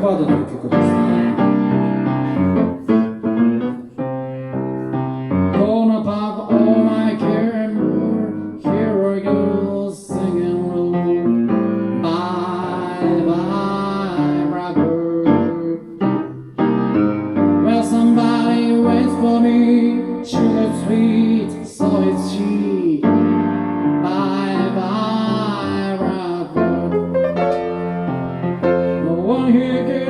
バードという曲ですね。Gonna park all my car, here I go singing along. Bye bye blackbird. Well, somebody waits for me, sugar sweet, so it's she. Bye bye blackbird. No one here can